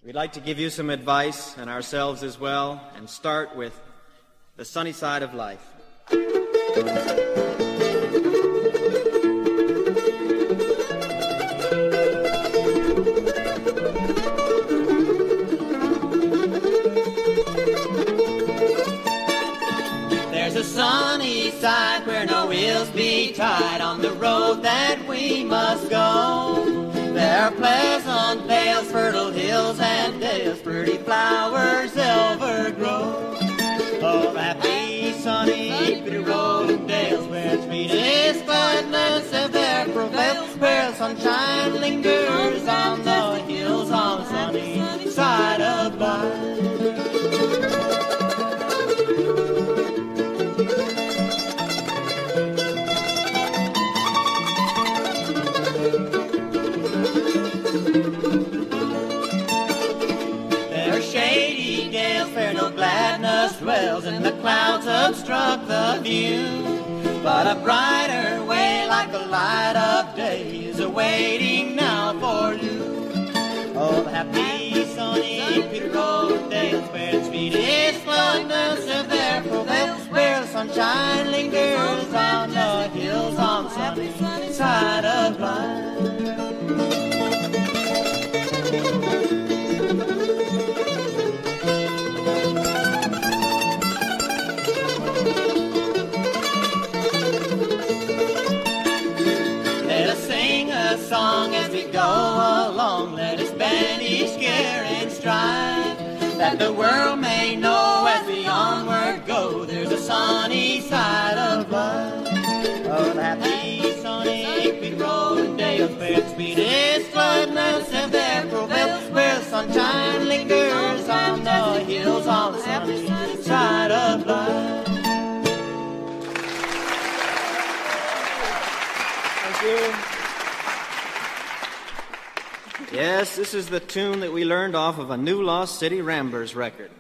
We'd like to give you some advice, and ourselves as well, and start with the sunny side of life. There's a sunny side where no wheels be tied on the road that we must go. There are pleasant vales, fertile hills and dales, pretty flowers ever grow. Oh, happy, sunny, pretty road and dales, where sweetest gladness ever prevails, where sunshine lingers on the hills on the sunny side of life. Gladness dwells and the clouds obstruct the view, but a brighter way like the light of day is awaiting now for you. Oh, the happy, sunny, Peter Road dales, where the sweetest gladness ever prevails, where the sunshine lingers on the hills on the sunny side of life. Song as we go along, let us banish care and strife, that the world may know as we onward go, there's a sunny side of life. Oh, the happy, sunny, big road and dales, where the sweetest gladness ever prevails, where the sunshine lingers on the hills on the sunny side of life. Thank you. Yes, this is the tune that we learned off of a New Lost City Ramblers record.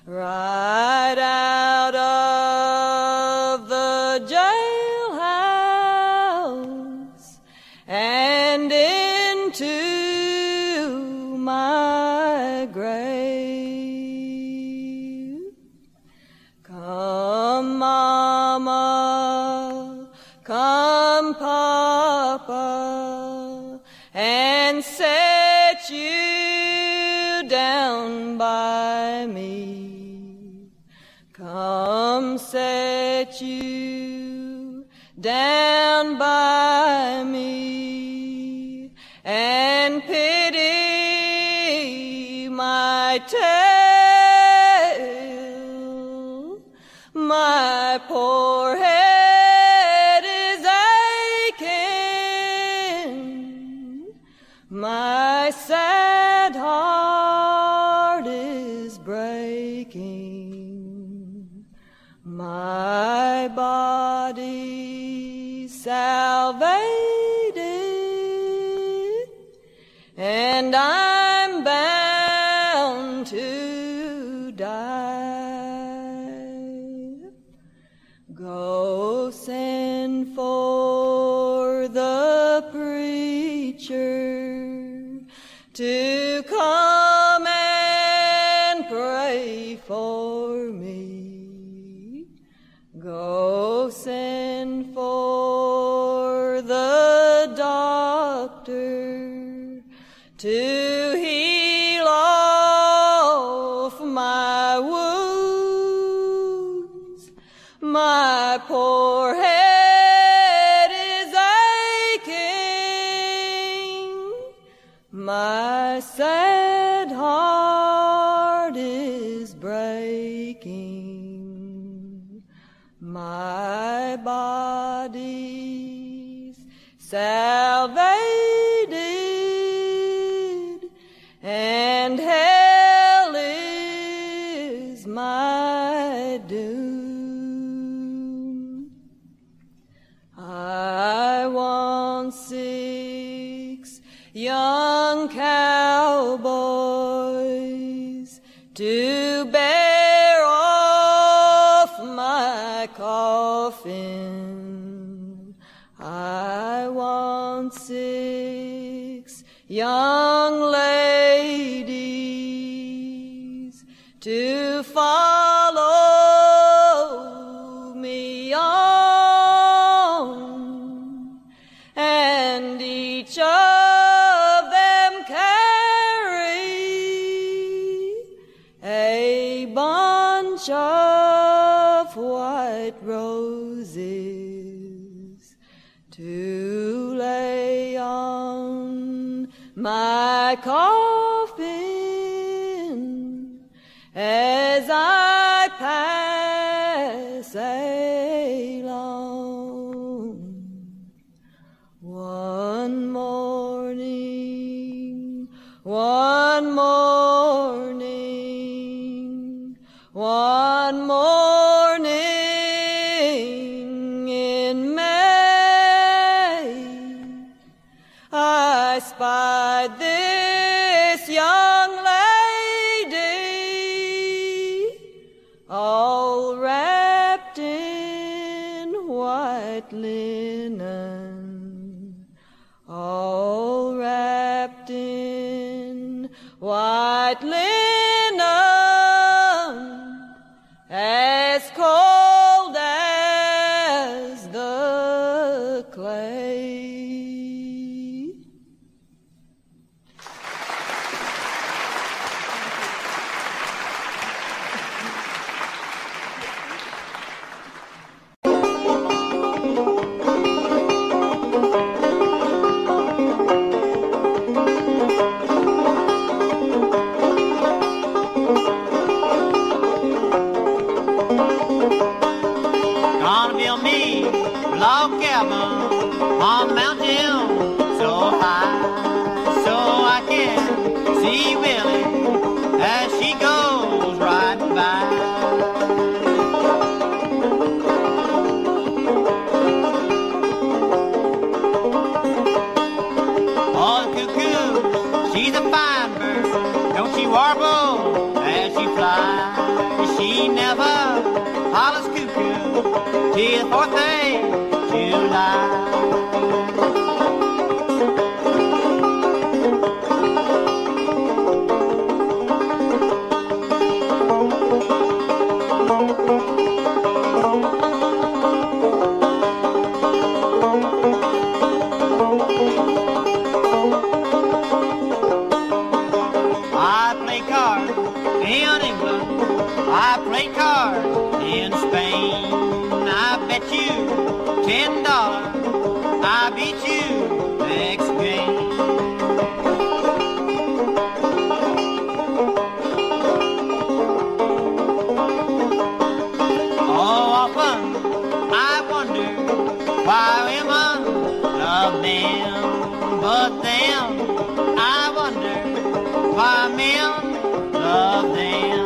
Right out of the jailhouse come, Papa, and set you down by me. Come, set you down by me, and pity my tale. My poor head is aching, my sad heart is breaking, my body salvated, and I'm bound to die. Go send for the preacher to come and pray for me. Go send for the doctor to heal off my wounds. My poor head is aching, my sad heart is breaking, my body's salvated, and hell is my doom. I want 6 young cowboys to bear off my coffin. I want 6 young ladies to follow me on, and each of them carry a bunch of white roses to lay on my coffin as I pass along. One morning, one morning, one morning in May, I spied this young lady all wrapped in white linen, all wrapped in white linen, as cold as the clay. Gonna build me a log cabin on the mountain so high, so I can see Willie as she goes riding by. Oh, the cuckoo, she's a fine bird, don't she warble as she flies? She never hollers cuckoo till the 4th of July. I beat you next game. Oh, often I wonder why women love men, but then I wonder why men love them.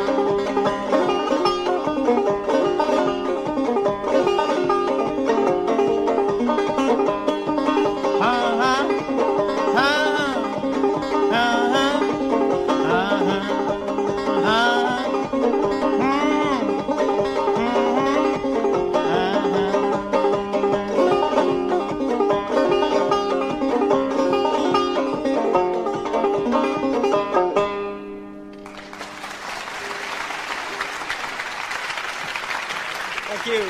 Thank you.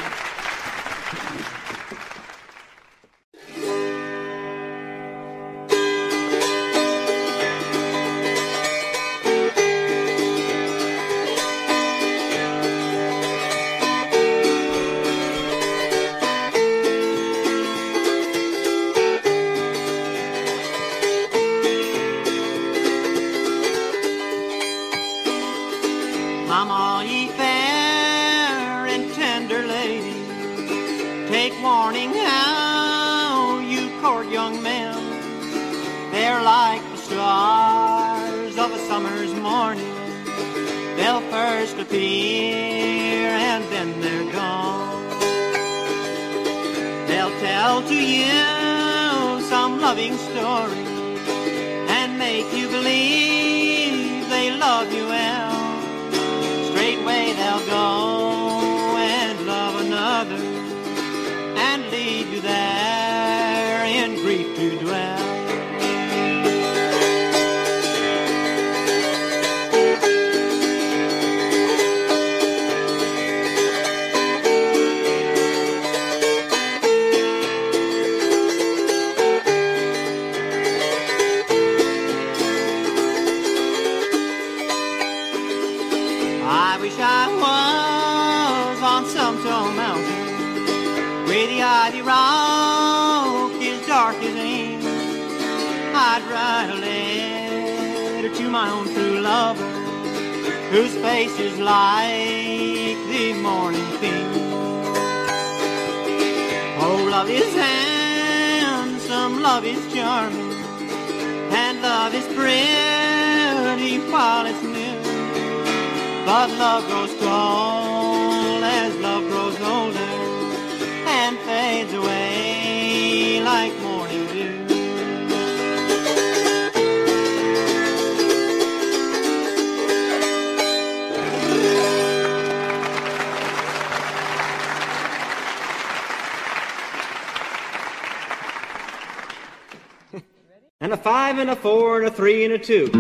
Mama, ye fair and tender lady, take warning how you court young men. They're like the stars of a summer's morning. They'll first appear and then they're gone. They'll tell to you some loving story and make you believe they love you well. Straightway they'll go and love another and leave you there in grief to dwell. I wish I was on some tall mountain where the ivy rock is dark as ink. I'd write a letter to my own true lover, whose face is like the morning pink. Oh, love is handsome, love is charming, and love is pretty while it's new. But love grows cold as love grows older and fades away like morning dew. And a 5 and a 4 and a 3 and a 2.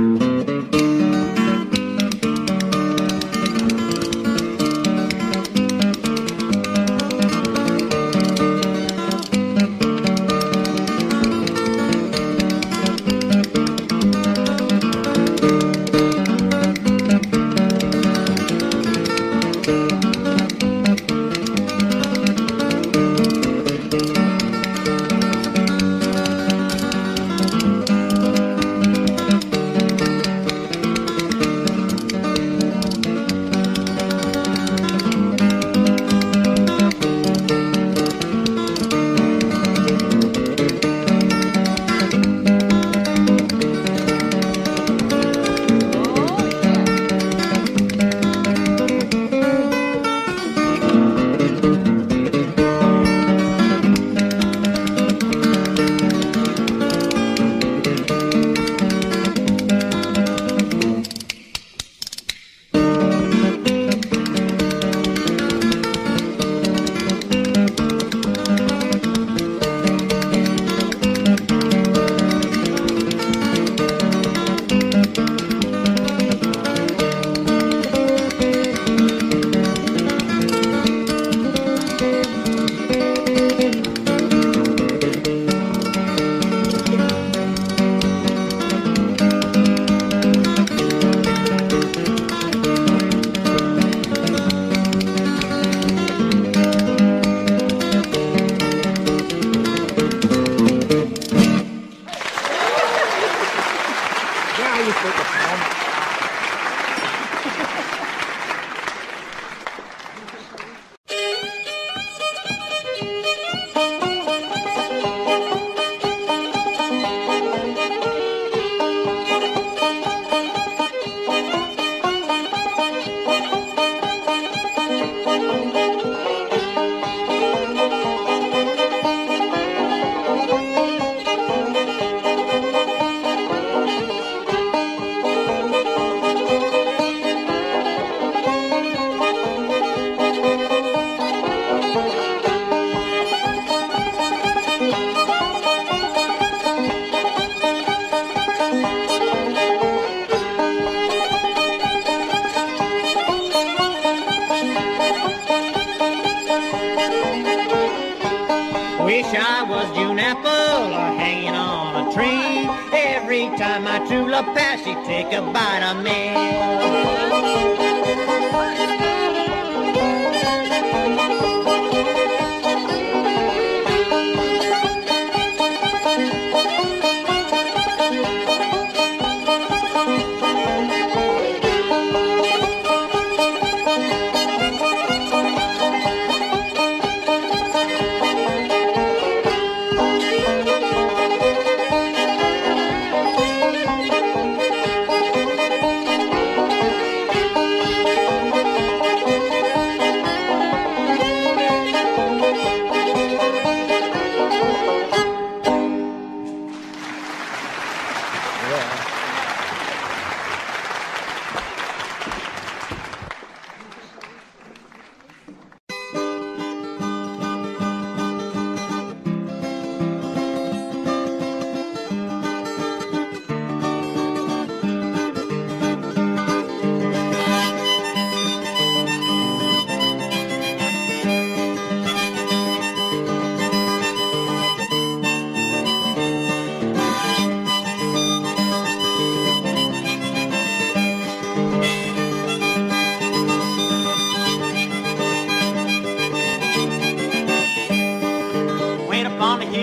was June apple or hanging on a tree. Every time my true love passed, she'd take a bite of me.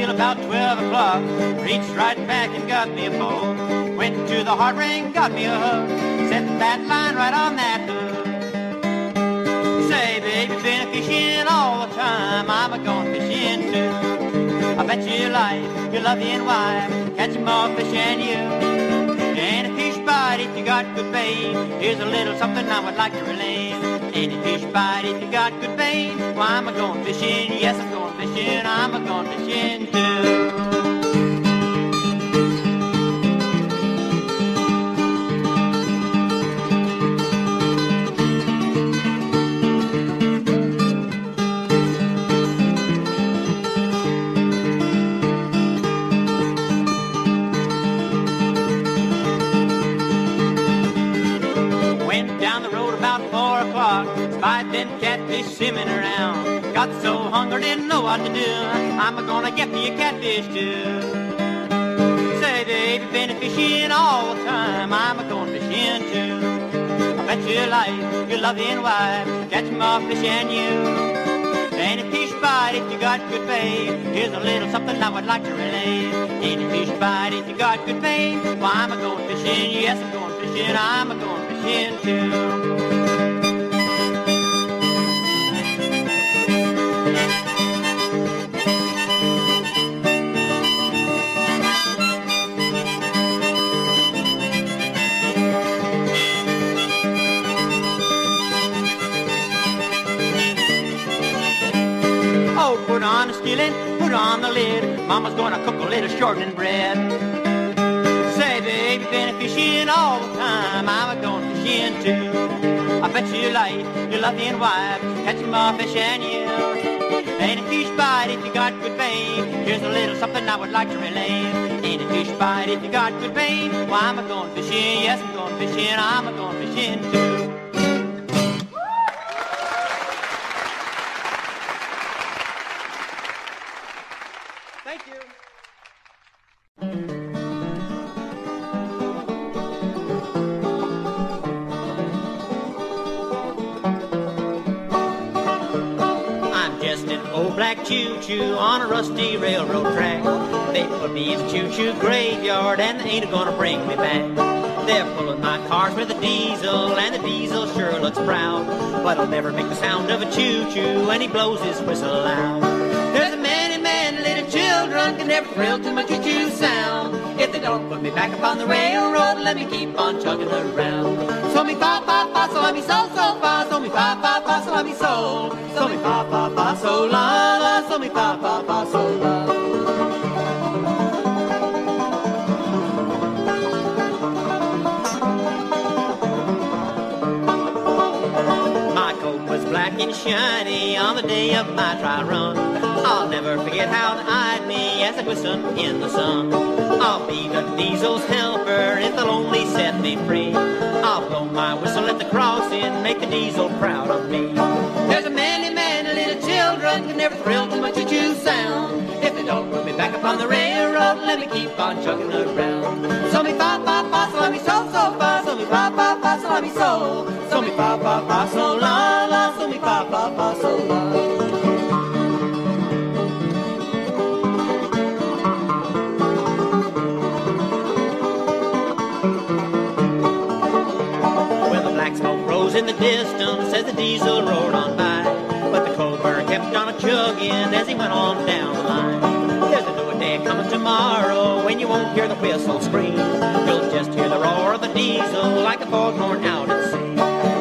About 12 o'clock, reached right back and got me a bowl. Went to the hard ring, got me a hook, set that line right on that hook. Say, baby, been fishing all the time, I'm a-going fishing too. I bet you like your loving wife, catch more fish than you. And a fish bite if you got good bait, here's a little something I would like to relate. And a fish bite if you got good bait, why am I going fishing? Yes, I'm going fishing, I'm a-going fishing too. Spied them catfish swimming around. Got so hungry, didn't know what to do. I'm gonna get me a catfish too. Say, baby, been fishing all the time, I'm going fishing too. I bet you like your loving wife, catch more fish than you. And a fish bite if you got good bait, here's a little something I would like to relate. And a fish bite if you got good bait, why I'm going fishing, yes, I'm going fishing, I'm going fishing too. Put on a skillet, put on the lid, Mama's gonna cook a little shortening bread. Say, baby, been fishing all the time, I'm going fishing too. I bet you like your loving wife, catching more fish than you. Ain't a fish bite if you got good bait, here's a little something I would like to relate. Ain't a fish bite if you got good bait, why am I going fishing? Yes, I'm going fishing, I'm going fishing too. Thank you. I'm just an old black choo-choo on a rusty railroad track. They put me in the choo-choo graveyard and they ain't gonna bring me back. They're pulling my cars with a diesel, and the diesel sure looks proud, but I'll never make the sound of a choo-choo when he blows his whistle loud. There's a many little children can never thrill to my choo-choo sound. If they don't put me back upon the railroad, let me keep on chugging around. So me fa fa fa, so me so so fa, so me fa fa fa, so me so. So me fa fa fa, so la la, so me fa fa fa, so la. Black and shiny on the day of my dry run. I'll never forget how they eyed me as I glistened in the sun. I'll be the diesel's helper if they'll only set me free. I'll blow my whistle at the crossing, make the diesel proud of me. There's a many little children can never thrill to my choo-choo sound. If they don't put me back up on the railroad, let me keep on chugging around. So me fa fa fa, so me so so fa, so me fa fa fa, so me so. So me fa fa fa, so la la, so me fa fa fa, so la. In the distance as the diesel roared on by, but the coal bird kept on a-chugging as he went on down the line. There's a new day coming tomorrow when you won't hear the whistle scream. You'll just hear the roar of the diesel like a foghorn out at sea.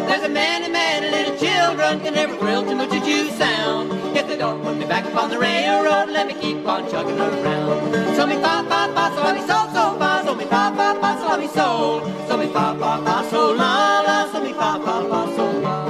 There's a many, many little children can never thrill to much a Jew sound. If they don't put me back up on the railroad, let me keep on chugging around. So me fa fa fa, so me so so fa, so me fa fa fa, so me so. So me fa fa fa, so la la, so me fa fa fa, so la.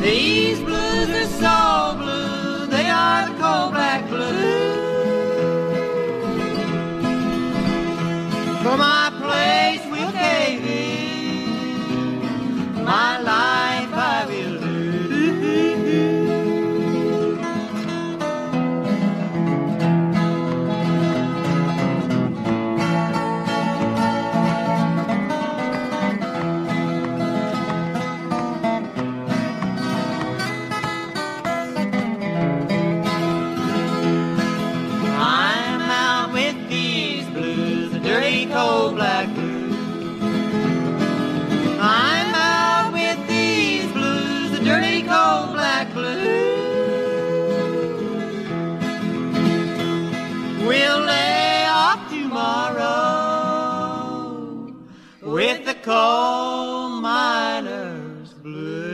These blues are so blue, they are the coal black blues. For my place will cave in, my life I will lose. Coal black blues. I'm out with these blues, the dirty coal black blues. We'll lay off tomorrow with the coal miners' blues.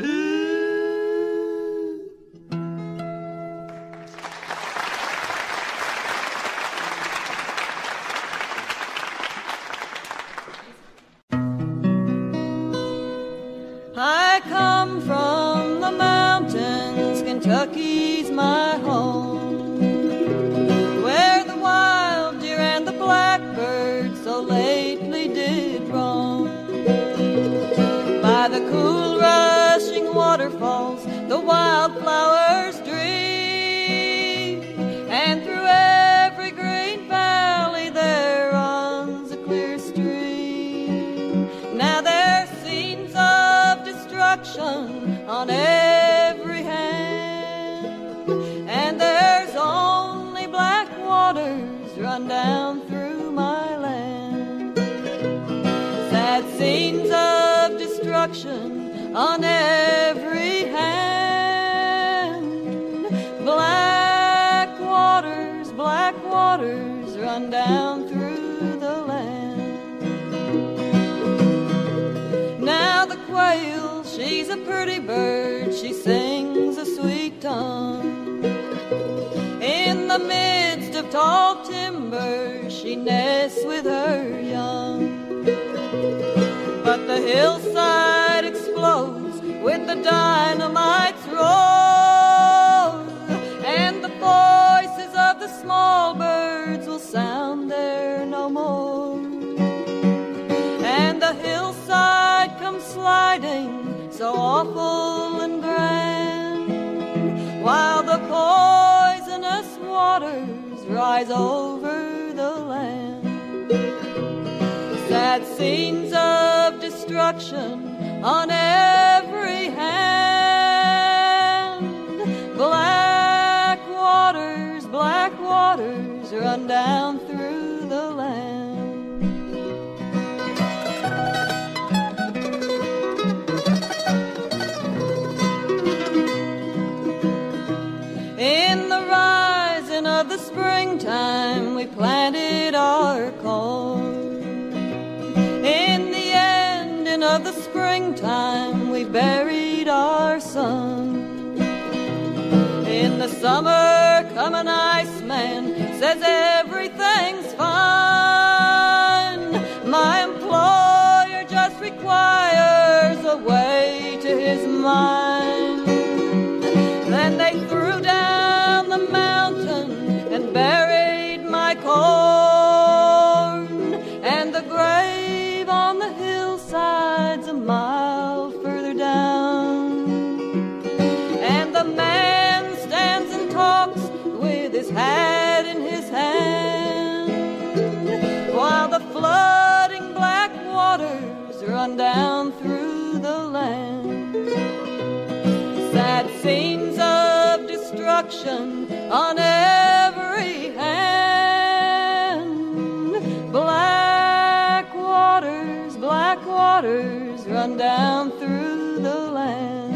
I come from the mountains, Kentucky's my home, where the wild deer and the blackbird so lately did roam. By the cool rushing waterfalls, the wildflowers dream, and through every green valley there runs a clear stream. on every hand, and there's only black waters run down through my land. Sad scenes of destruction on every hand. Black waters run down through the land. Now the quail, she's a pretty bird, she sings a sweet tongue. In the midst of tall timber, she nests with her young. But the hillside explodes with the dynamite's roar, and the voices of the small birds will sound there no more. And the hillside comes sliding so awful and grand, while the poisonous waters rise over the land. Sad scenes of destruction on every hand. Black waters run down through the land. In the rising of the springtime, we planted our corn. In the ending of the springtime, we buried our son. In the summer, come an iceman, says everything's fine. My employer just requires a way to his mind. Then they threw down the mountain and buried my corn, and the grave on the hillside's a mile further down. And the man stands and talks with his hat in his hand, while the flooding black waters run down through the land. Sad scenes of destruction on every hand. Black waters run down through the land.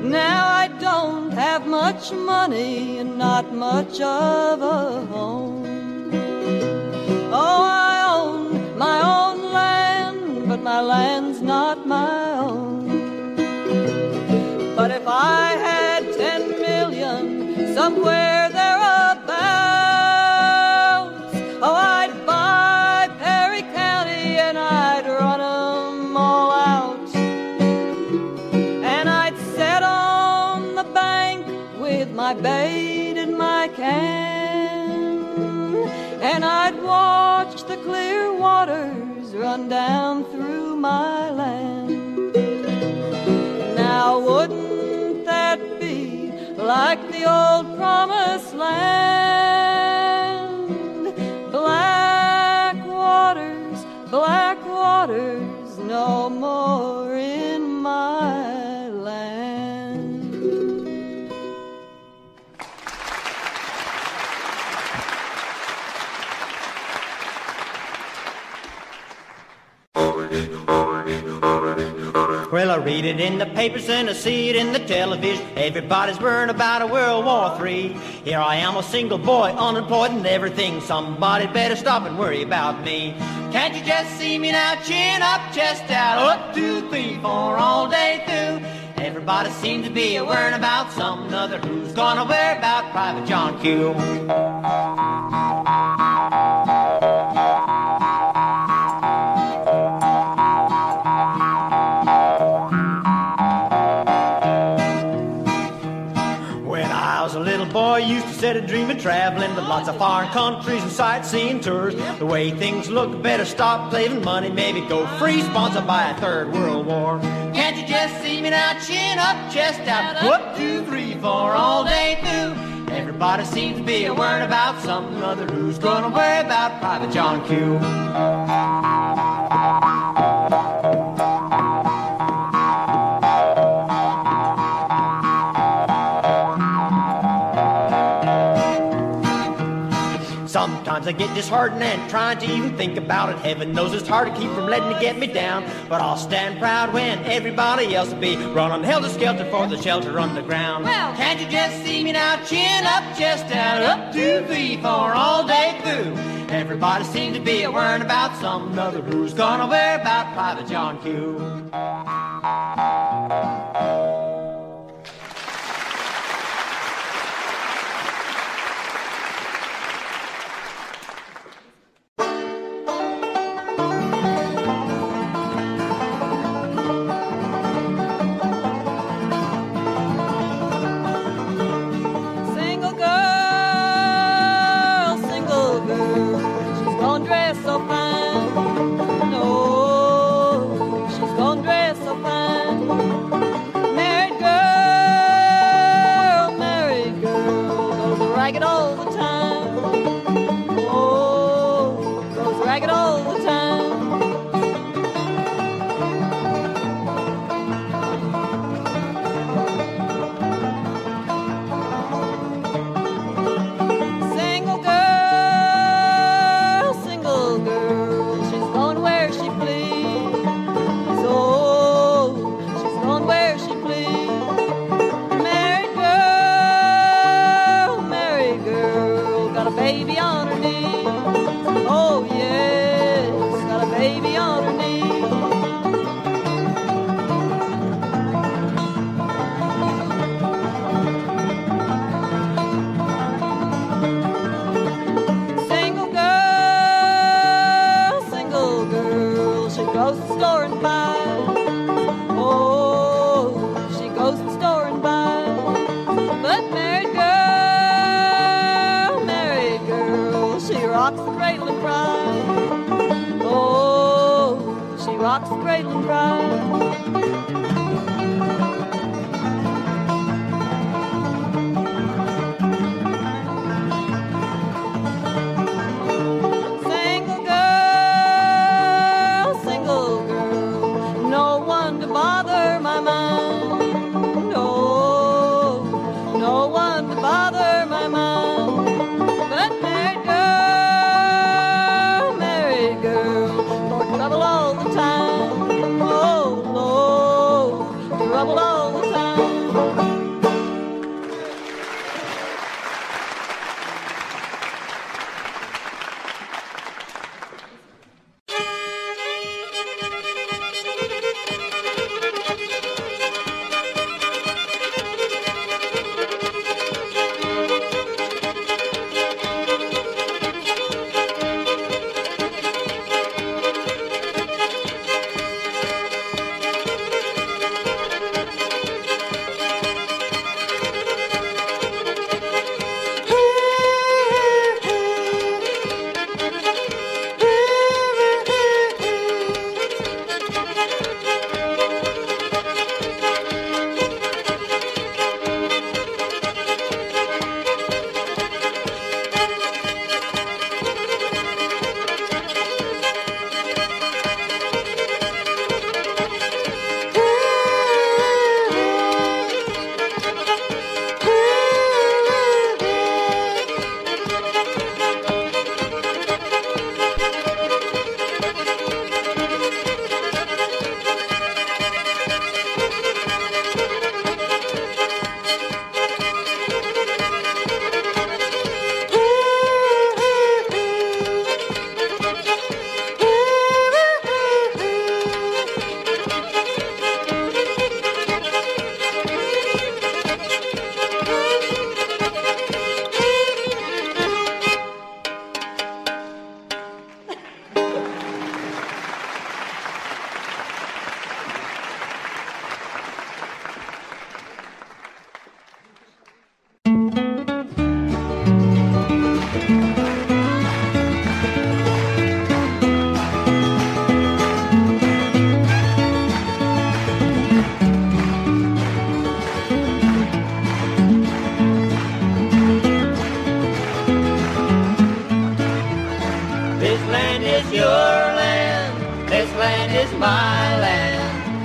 Now I don't have much money and not much of a home. Oh, I own my own land, but my land's not my own. But if I had 10 million somewhere thereabouts, oh, I'd buy Perry County and I'd run 'em all out. And I'd sit on the bank with my bait and my can, and I'd watch the clear waters run down through my land. Now wouldn't that be like the old promised land? Black waters, no more in my land. Well, I read it in the papers and I see it in the television. Everybody's worrying about a World War III. Here I am, a single boy, unemployed and everything. Somebody better stop and worry about me. Can't you just see me now, chin up, chest out, 1, 2, 3, 4, all day through. Everybody seems to be worrying about some other. Who's gonna worry about Private John Q? Boy used to set a dream of traveling to lots of foreign countries and sightseeing tours. The way things look, better stop saving money, maybe go free, sponsored by a third world war. Can't you just see me now, chin up, chest out, 1, 2, 3, 4, all day through. Everybody seems to be worrying about something other. Who's gonna worry about Private John Q? get disheartened and trying to even think about it. Heaven knows it's hard to keep from letting it get me down, but I'll stand proud when everybody else will be running helter-skelter for the shelter underground. Well, can't you just see me now, chin up, chest out, up to the floor all day through? Everybody seems to be worrying about some other who's gonna worry about Private John Q. rocks the cradle and cries.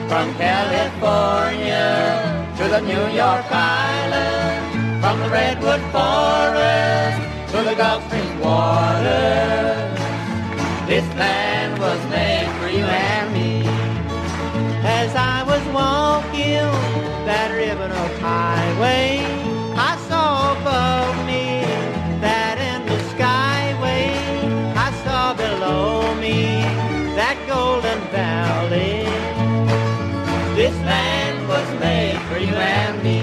From California to the New York Island, from the Redwood Forest to the Gulf Stream waters. This land was made for you and me. As I was walking that ribbon of highway, I saw above me that endless skyway. I saw below me that golden valley. This land was made for you and me.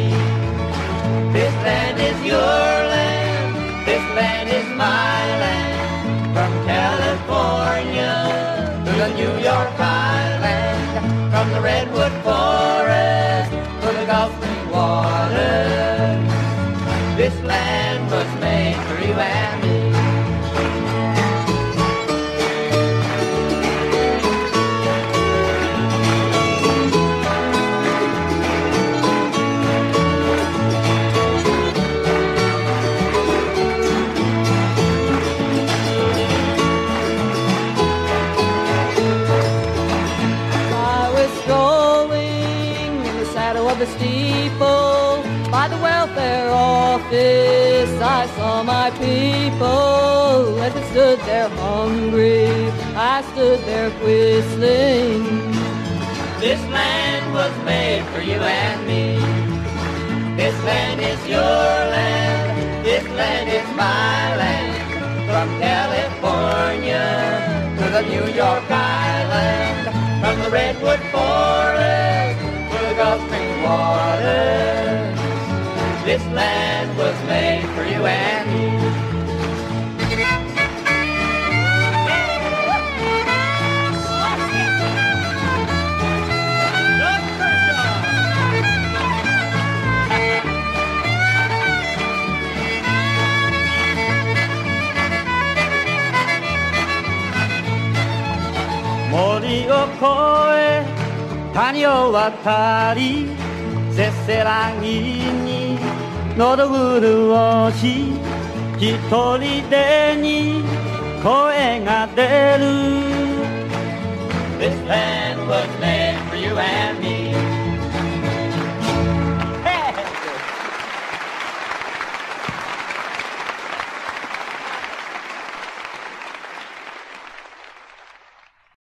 This land is your land. This land is my land. From California to the New York Island, from the redwood forest to the Gulf Stream water. This land was made for you and me. The steeple by the welfare office, I saw my people as they stood there hungry. I stood there whistling. This land was made for you and me. This land is your land. This land is my land. From California to the New York Island, from the redwood forest to the Gulf Stream water. This land was made for you and me.森を越え谷を渡りせせらぎに喉潤し一人でに声が出る This land was made